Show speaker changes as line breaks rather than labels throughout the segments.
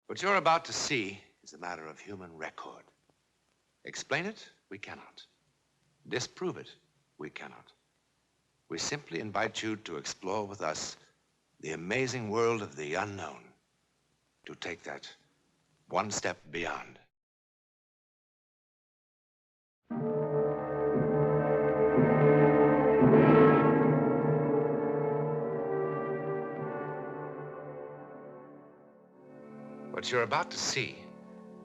What you're about to see is a matter of human record. Explain it, we cannot. Disprove it, we cannot. We simply invite you to explore with us the amazing world of the unknown, to take that one step beyond. What you're about to see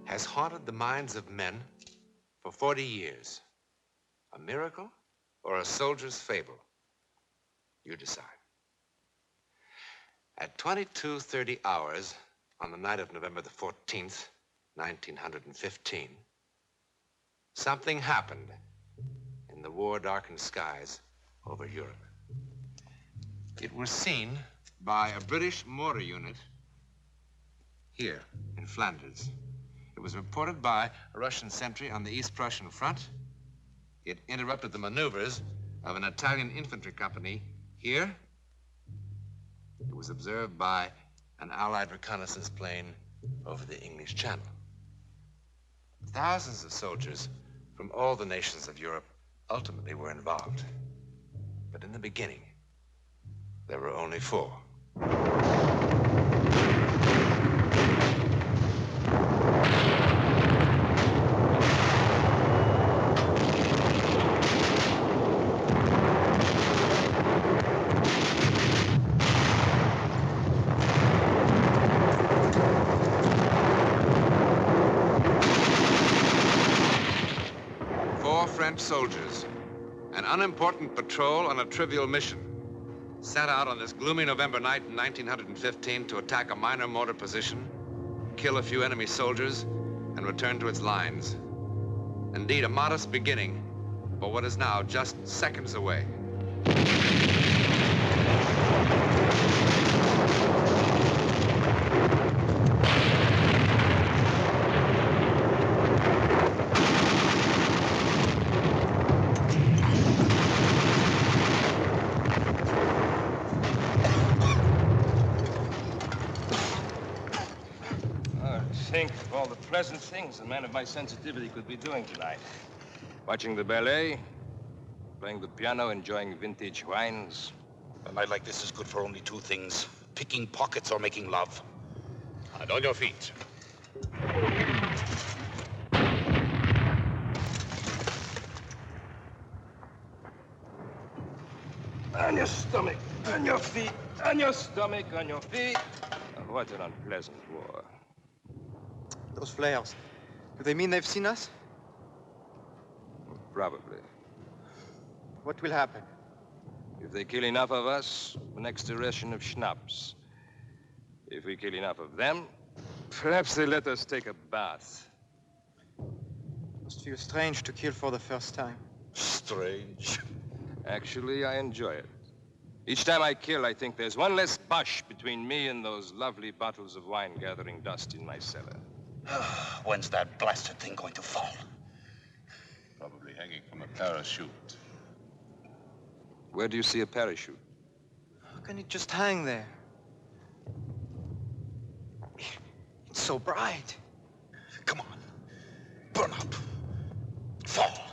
has haunted the minds of men for 40 years. A miracle or a soldier's fable? You decide. At 22:30 hours on the night of November the 14th, 1915, something happened in the war-darkened skies over Europe. It was seen by a British mortar unit here in Flanders. It was reported by a Russian sentry on the East Prussian front. It interrupted the maneuvers of an Italian infantry company here. It was observed by an Allied reconnaissance plane over the English Channel. Thousands of soldiers from all the nations of Europe ultimately were involved. But in the beginning, there were only 4. 4 French soldiers, an unimportant patrol on a trivial mission, set out on this gloomy November night in 1915 to attack a minor mortar position, kill a few enemy soldiers, and return to its lines. Indeed, a modest beginning for what is now just seconds away.
Think of all the pleasant things a man of my sensitivity could be doing tonight. Watching the ballet, playing the piano, enjoying vintage wines.
A night like this is good for only 2 things: picking pockets or making love. And on your feet.
On your stomach, on your feet, on your stomach, on your feet. Oh, what an unpleasant war.
Those flares, do they mean they've seen us?
Probably.
What will happen?
If they kill enough of us, the next ration of schnapps. If we kill enough of them, perhaps they let us take a bath.
Must feel strange to kill for the first time.
Strange.
Actually, I enjoy it. Each time I kill, I think there's one less bush between me and those lovely bottles of wine gathering dust in my cellar.
When's that blasted thing going to fall?
Probably hanging from a parachute.
Where do you see a parachute?
How can it just hang there? It's so bright.
Come on. Burn up. Fall.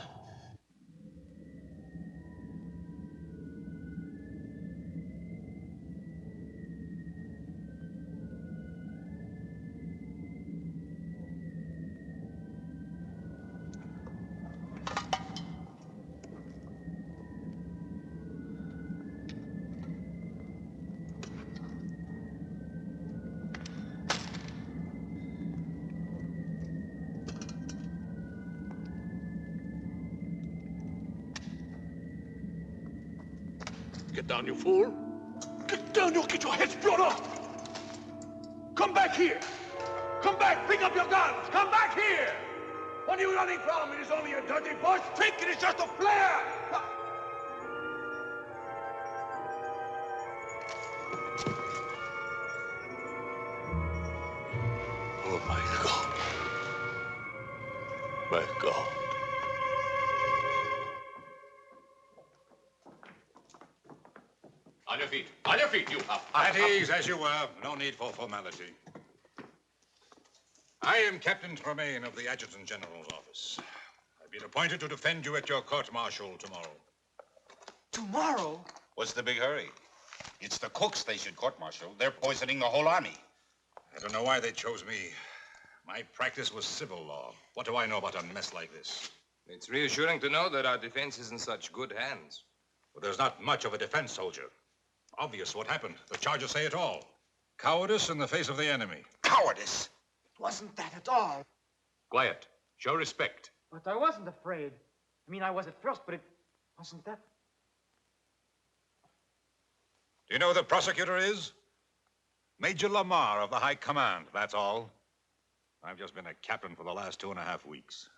Get down, you fool. Get down, you'll get your heads blown off. Come back here. Come back, pick up your guns. Come back here. What are you running from? It is only a dirty bush. Think it is just a flare.
Oh, my God. My God.
On your feet. On your feet, you pup. At ease, as you were. No need for formality.
I am Captain Tremaine of the Adjutant General's office. I've been appointed to defend you at your court-martial tomorrow.
Tomorrow?
What's the big hurry? It's the cooks they should court-martial. They're poisoning the whole army.
I don't know why they chose me. My practice was civil law. What do I know about a mess like this?
It's reassuring to know that our defense is in such good hands.
Well, there's not much of a defense, soldier. Obvious what happened. The charges say it all. Cowardice in the face of the enemy.
Cowardice!
It wasn't that at all.
Quiet. Show respect.
But I wasn't afraid. I mean, I was at first, but it wasn't that.
Do you know who the prosecutor is? Major Lamar of the High Command, that's all. I've just been a captain for the last 2.5 weeks.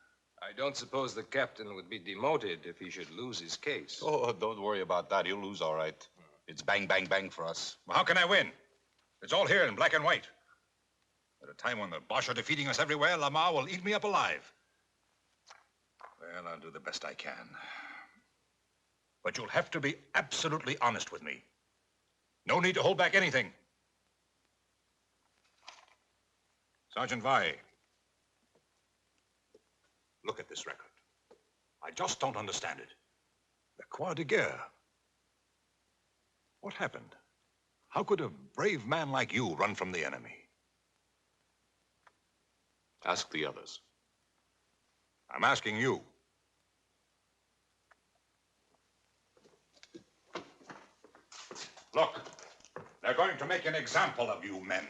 I don't suppose the captain would be demoted if he should lose his case.
Oh, don't worry about that. He'll lose all right. It's bang, bang, bang for us.
Well, how can I win? It's all here in black and white. At a time when the Boche are defeating us everywhere, Lamar will eat me up alive. Well, I'll do the best I can. But you'll have to be absolutely honest with me. No need to hold back anything. Sergeant Vai, look at this record. I just don't understand it. The Croix de Guerre. What happened? How could a brave man like you run from the enemy?
Ask the others.
I'm asking you. Look, they're going to make an example of you men.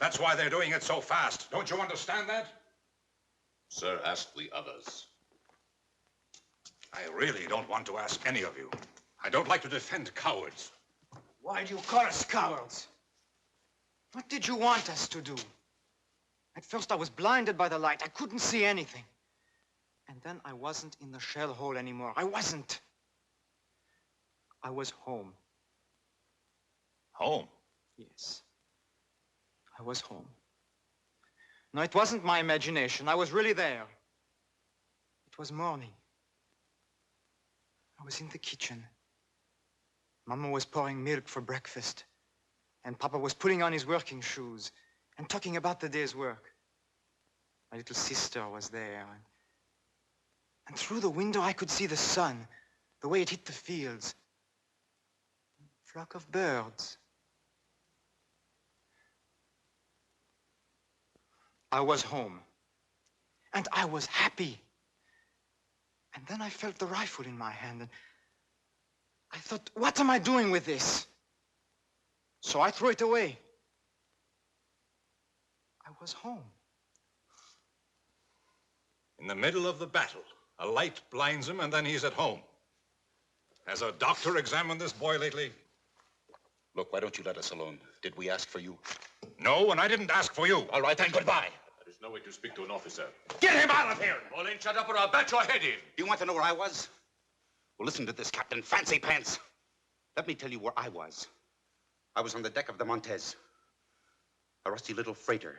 That's why they're doing it so fast. Don't you understand that?
Sir, ask the others.
I really don't want to ask any of you. I don't like to defend cowards.
Why do you call us cowards? What did you want us to do? At first, I was blinded by the light. I couldn't see anything. And then I wasn't in the shell hole anymore. I wasn't. I was home.
Home?
Yes. I was home. No, it wasn't my imagination. I was really there. It was morning. I was in the kitchen. Mama was pouring milk for breakfast. And Papa was putting on his working shoes and talking about the day's work. My little sister was there. And through the window, I could see the sun, the way it hit the fields. A flock of birds. I was home. And I was happy. And then I felt the rifle in my hand, and I thought, what am I doing with this? So I threw it away. I was home.
In the middle of the battle, a light blinds him, and then he's at home. Has a doctor examined this boy lately?
Look, why don't you let us alone? Did we ask for you?
No, and I didn't ask for you.
All right, then, goodbye.
There is no way to speak to an officer.
Get him out of here!
Well, then shut up or I'll bat your head in.
You want to know where I was? Well, listen to this, Captain Fancy Pants. Let me tell you where I was. I was on the deck of the Montez, a rusty little freighter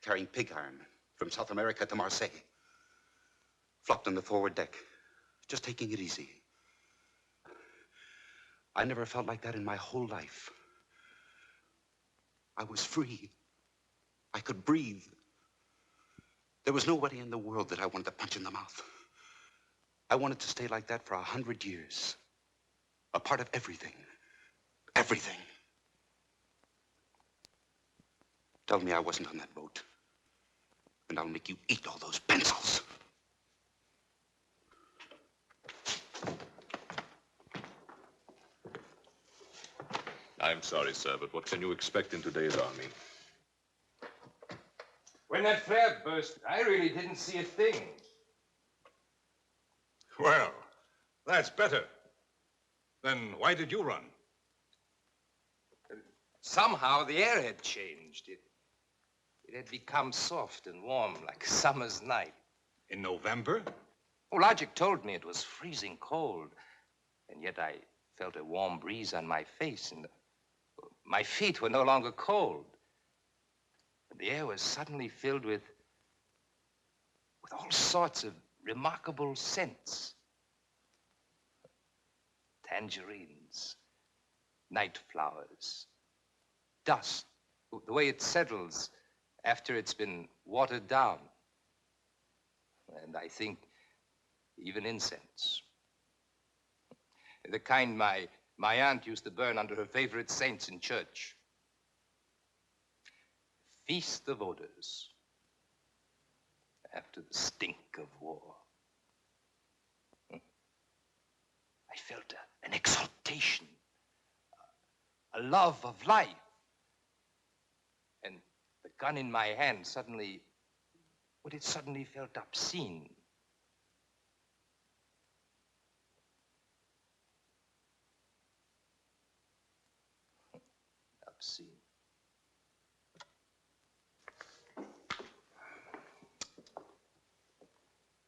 carrying pig iron from South America to Marseille. Flopped on the forward deck, just taking it easy. I never felt like that in my whole life. I was free. I could breathe. There was nobody in the world that I wanted to punch in the mouth. I wanted to stay like that for 100 years. A part of everything. Everything. Tell me I wasn't on that boat, and I'll make you eat all those pencils.
I'm sorry, sir, but what can you expect in today's army?
When that flare burst, I really didn't see a thing.
Well, that's better. Then why did you run?
Somehow the air had changed. It had become soft and warm like summer's night.
In November?
Oh, Logic told me it was freezing cold. And yet I felt a warm breeze on my face, and my feet were no longer cold. The air was suddenly filled with all sorts of remarkable scents. Tangerines, night flowers, dust, the way it settles, after it's been watered down. And I think even incense. The kind my aunt used to burn under her favorite saints in church. Feast of odors after the stink of war. I felt an exaltation, a love of life. And the gun in my hand suddenly, well, it suddenly felt obscene. Obscene.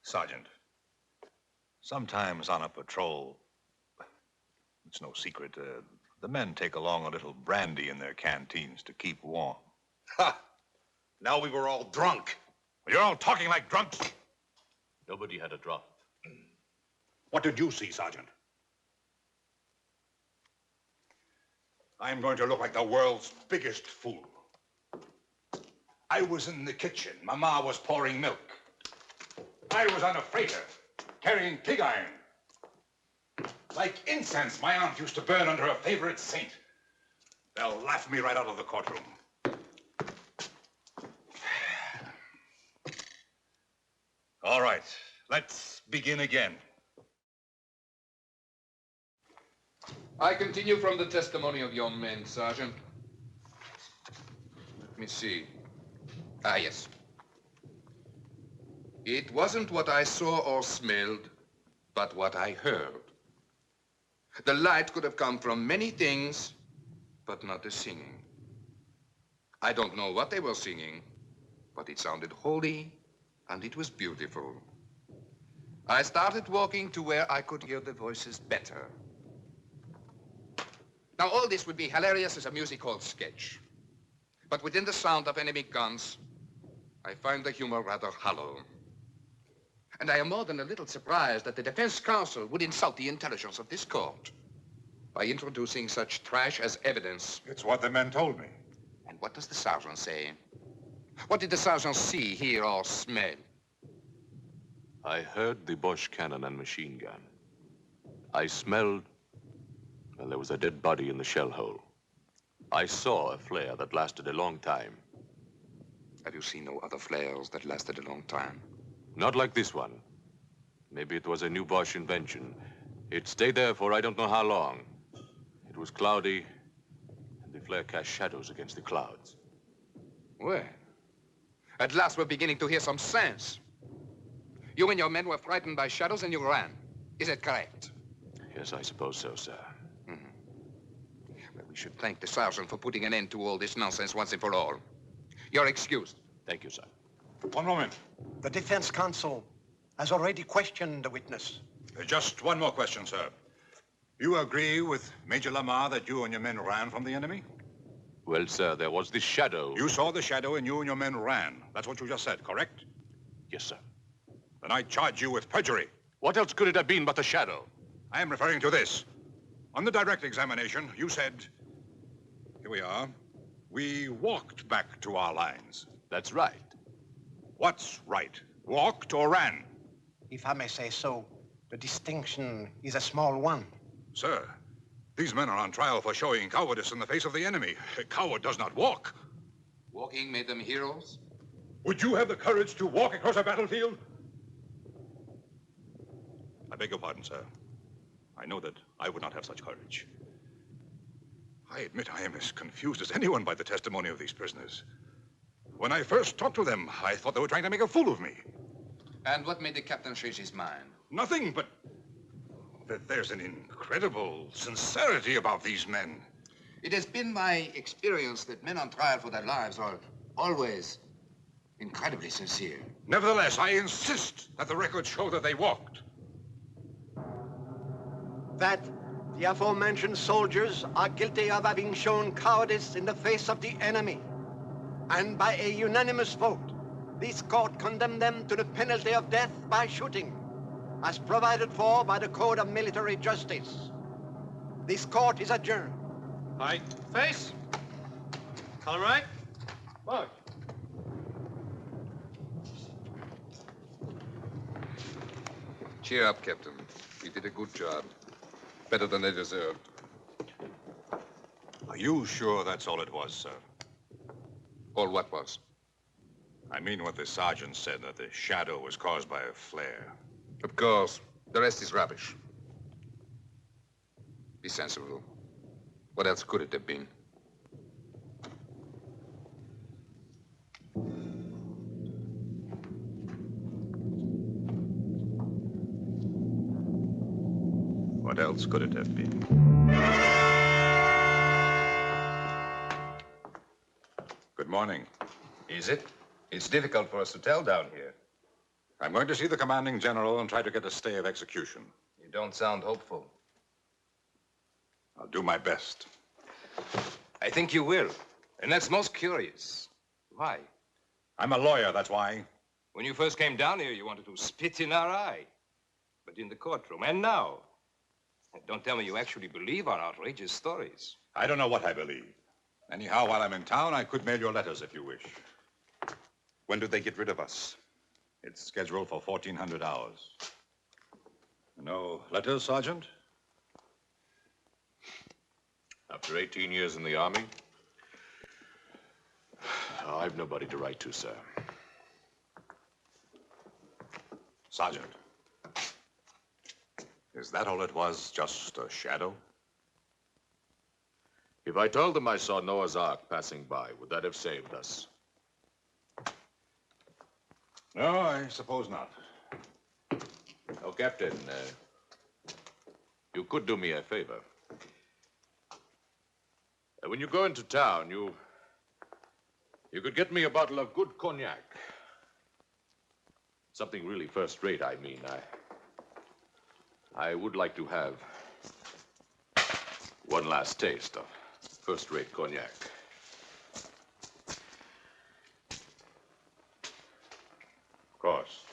Sergeant, sometimes on a patrol, it's no secret, the men take along a little brandy in their canteens to keep warm.
Ha! Now we were all drunk.
You're all talking like drunks.
Nobody had a drop.
What did you see, Sergeant?
I'm going to look like the world's biggest fool. I was in the kitchen. Mama was pouring milk. I was on a freighter, carrying pig iron. Like incense my aunt used to burn under her favorite saint. They'll laugh me right out of the courtroom. All right, let's begin again.
I continue from the testimony of your men, Sergeant. Let me see. Ah, yes. It wasn't what I saw or smelled, but what I heard. The light could have come from many things, but not the singing. I don't know what they were singing, but it sounded holy, and it was beautiful. I started walking to where I could hear the voices better. Now, all this would be hilarious as a music hall sketch. But within the sound of enemy guns, I find the humor rather hollow. And I am more than a little surprised that the defense counsel would insult the intelligence of this court by introducing such trash as evidence.
It's what the men told me.
And what does the sergeant say? What did the sergeant see, hear, or smell?
I heard the Bosch cannon and machine gun. I smelled, well, there was a dead body in the shell hole. I saw a flare that lasted a long time.
Have you seen no other flares that lasted a long time?
Not like this one. Maybe it was a new Bosch invention. It stayed there for I don't know how long. It was cloudy, and the flare cast shadows against the clouds.
Well, at last we're beginning to hear some sense. You and your men were frightened by shadows and you ran. Is it correct?
Yes, I suppose so, sir.
Well, we should thank the sergeant for putting an end to all this nonsense once and for all. You're excused.
Thank you, sir.
One moment.
The defense counsel has already questioned the witness.
Just one more question, sir. You agree with Major Lamar that you and your men ran from the enemy?
Well, sir, there was this shadow.
You saw the shadow and you and your men ran. That's what you just said, correct?
Yes, sir.
Then I charge you with perjury.
What else could it have been but a shadow?
I am referring to this. On the direct examination, you said, here we are, we walked back to our lines.
That's right.
What's right? Walked or ran?
If I may say so, the distinction is a small one.
Sir, these men are on trial for showing cowardice in the face of the enemy. A coward does not walk.
Walking made them heroes?
Would you have the courage to walk across a battlefield? I beg your pardon, sir. I know that I would not have such courage. I admit I am as confused as anyone by the testimony of these prisoners. When I first talked to them, I thought they were trying to make a fool of me.
And what made the captain change his mind?
Nothing, but that there's an incredible sincerity about these men.
It has been my experience that men on trial for their lives are always incredibly sincere.
Nevertheless, I insist that the records show that they walked.
That the aforementioned soldiers are guilty of having shown cowardice in the face of the enemy. And by a unanimous vote, this court condemned them to the penalty of death by shooting, as provided for by the Code of Military Justice. This court is adjourned.
Right. Face. Color right. March.
Cheer up, Captain. We did a good job. Better than they deserved.
Are you sure that's all it was, sir?
All what was?
I mean what the sergeant said, that the shadow was caused by a flare.
Of course. The rest is rubbish. Be sensible. What else could it have been?
What else could it have been? Good morning.
Is it? It's difficult for us to tell down here.
I'm going to see the commanding general and try to get a stay of execution.
You don't sound hopeful.
I'll do my best.
I think you will. And that's most curious. Why?
I'm a lawyer, that's why.
When you first came down here, you wanted to spit in our eye. But in the courtroom, and now. Don't tell me you actually believe our outrageous stories.
I don't know what I believe. Anyhow, while I'm in town, I could mail your letters if you wish.
When do they get rid of us?
It's scheduled for 1400 hours. No letters, Sergeant?
After 18 years in the Army, I've nobody to write to, sir.
Sergeant, is that all it was? Just a shadow?
If I told them I saw Noah's Ark passing by, would that have saved us?
No, I suppose not.
Oh, Captain, you could do me a favor. When you go into town, you could get me a bottle of good cognac. Something really first-rate, I mean. I would like to have one last taste of first-rate cognac.
Of course.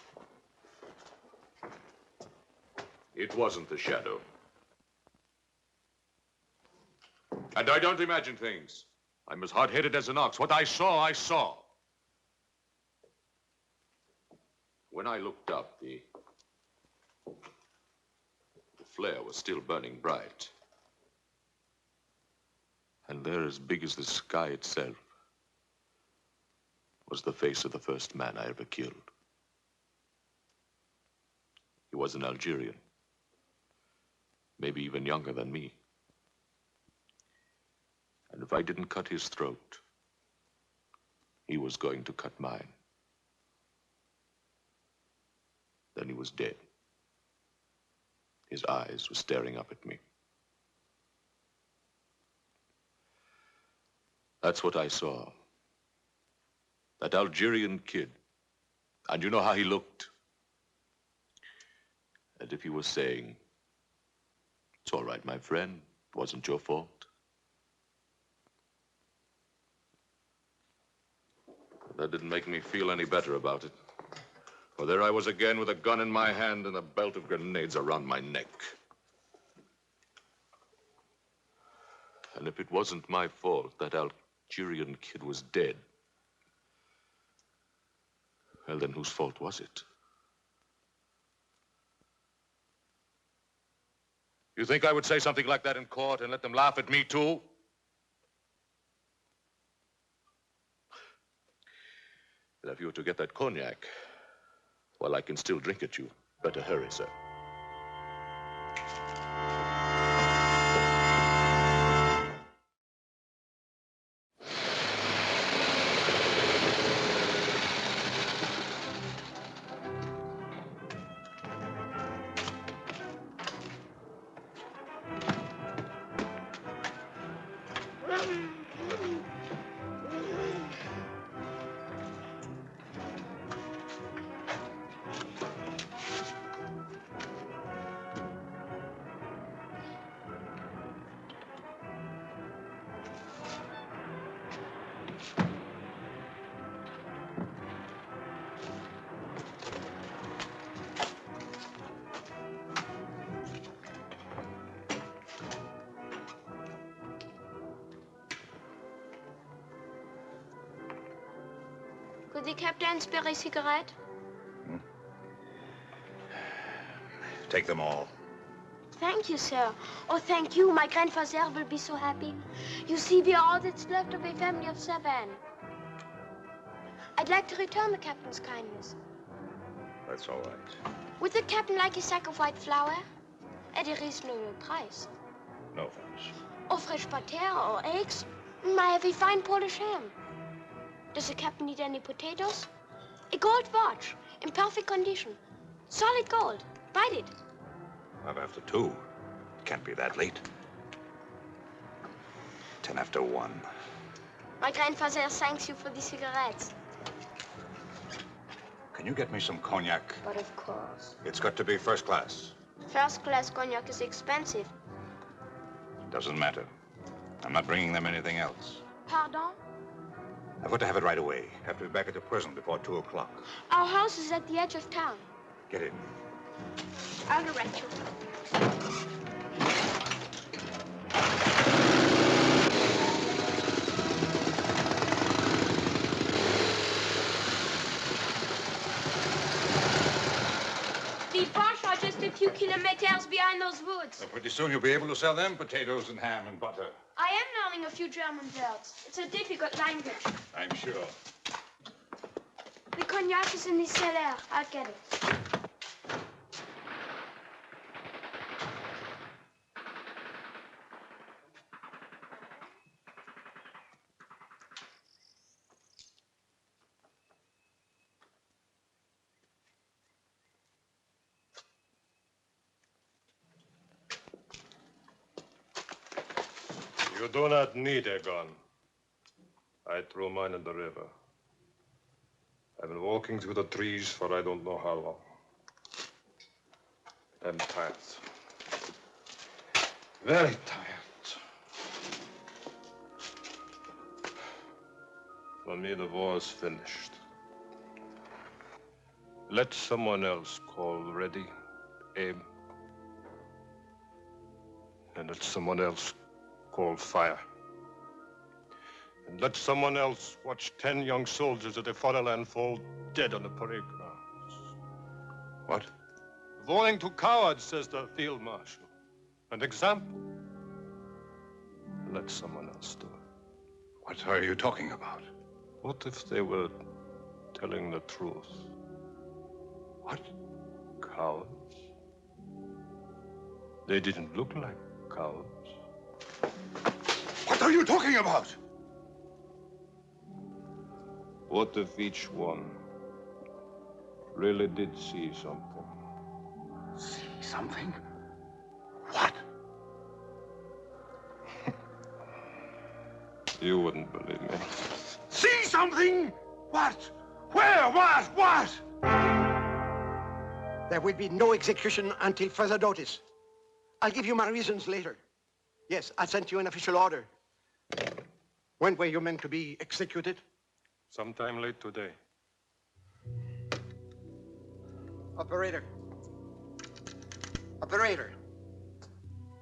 It wasn't the shadow. And I don't imagine things. I'm as hard-headed as an ox. What I saw, I saw. When I looked up, the flare was still burning bright. And there, as big as the sky itself, was the face of the first man I ever killed. He was an Algerian, maybe even younger than me. And if I didn't cut his throat, he was going to cut mine. Then he was dead. His eyes were staring up at me. That's what I saw. That Algerian kid. And you know how he looked? As if he was saying, "It's all right, my friend. It wasn't your fault." That didn't make me feel any better about it. For there I was again with a gun in my hand and a belt of grenades around my neck. And if it wasn't my fault that Algerian kid was dead, well, then whose fault was it? You think I would say something like that in court and let them laugh at me, too? But if you were to get that cognac, well, I can still drink it. You better hurry, sir.
Could the captain spare a cigarette?
Take them all.
Thank you, sir. Oh, thank you. My grandfather will be so happy. You see, we are all that's left of a family of 7. I'd like to return the captain's kindness.
That's all right.
Would the captain like a sack of white flour? At a reasonable price.
No thanks.
Or fresh butter or eggs? I have a fine Polish ham. Does the captain need any potatoes? A gold watch, in perfect condition. Solid gold. Bite it.
I'm after 2. It can't be that late. 10 after 1.
My grandfather thanks you for the cigarettes.
Can you get me some cognac?
But of course.
It's got to be first class.
First class cognac is expensive.
Doesn't matter. I'm not bringing them anything else.
Pardon?
I've got to have it right away. Have to be back at the prison before 2 o'clock.
Our house is at the edge of town.
Get in.
I'll direct you. The Bosch are just a few kilometers behind those woods.
So pretty soon you'll be able to sell them potatoes and ham and butter.
I am learning a few German words. It's a difficult language.
I'm sure.
The cognac is in the cellar. I'll get it.
You do not need a gun. I threw mine in the river. I've been walking through the trees for I don't know how long. I'm tired. Very tired. For me, the war is finished. Let someone else call ready, aim. And let someone else call fire. And let someone else watch 10 young soldiers of the fatherland fall dead on the parade grounds.
What?
Warning to cowards, says the field marshal. An example. Let someone else do it.
What are you talking about?
What if they were telling the truth?
What?
Cowards. They didn't look like cowards.
What are you talking about?
What if each one really did see something?
See something? What?
You wouldn't believe me.
See something? What? Where? What?
There will be no execution until further notice. I'll give you my reasons later. Yes, I sent you an official order. When were you meant to be executed?
Sometime late today.
Operator. Operator.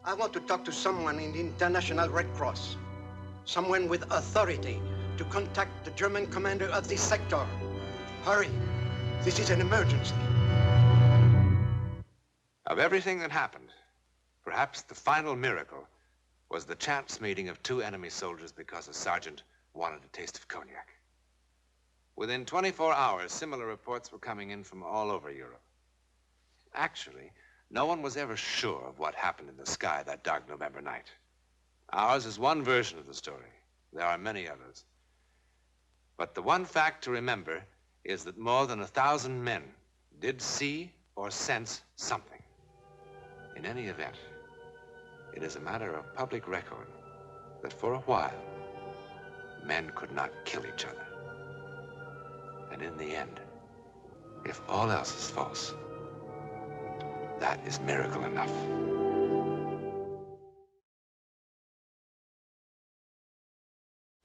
I want to talk to someone in the International Red Cross. Someone with authority to contact the German commander of this sector. Hurry. This is an emergency.
Of everything that happened, perhaps the final miracle was the chance meeting of 2 enemy soldiers because a sergeant wanted a taste of cognac. Within 24 hours, similar reports were coming in from all over Europe. Actually, no one was ever sure of what happened in the sky that dark November night. Ours is one version of the story. There are many others. But the one fact to remember is that more than 1,000 men did see or sense something. In any event, it is a matter of public record that for a while, men could not kill each other. And in the end, if all else is false, that is miracle enough.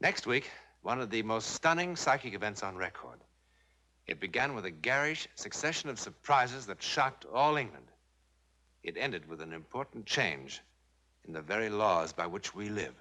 Next week, one of the most stunning psychic events on record. It began with a garish succession of surprises that shocked all England. It ended with an important change in the very laws by which we live.